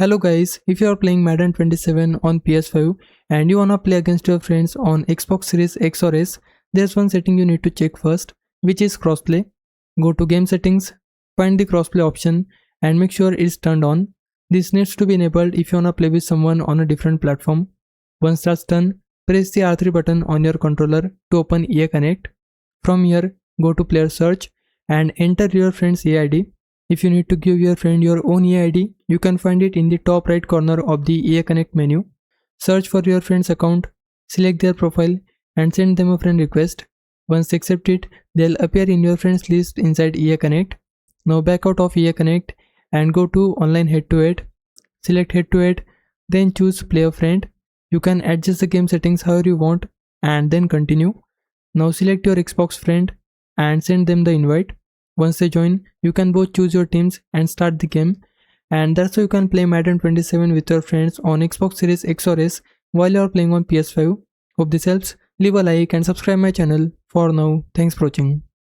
Hello guys, if you are playing Madden 27 on PS5 and you wanna play against your friends on Xbox Series X or S, there's one setting you need to check first, which is crossplay. Go to game settings, find the crossplay option and make sure it's turned on. This needs to be enabled if you wanna play with someone on a different platform. Once that's done, press the R3 button on your controller to open EA Connect. From here, go to player search and enter your friend's EA ID. If you need to give your friend your own EA ID, you can find it in the top right corner of the EA Connect menu. Search for your friend's account, select their profile and send them a friend request. Once they accept it, they'll appear in your friends list inside EA Connect. Now back out of EA Connect and go to online head-to-head. Select head-to-head, then choose play a friend. You can adjust the game settings however you want and then continue. Now select your Xbox friend and send them the invite. Once they join, you can both choose your teams and start the game. And that's how you can play Madden 27 with your friends on Xbox Series X or S while you are playing on PS5. Hope this helps. Leave a like and subscribe my channel. For now, thanks for watching.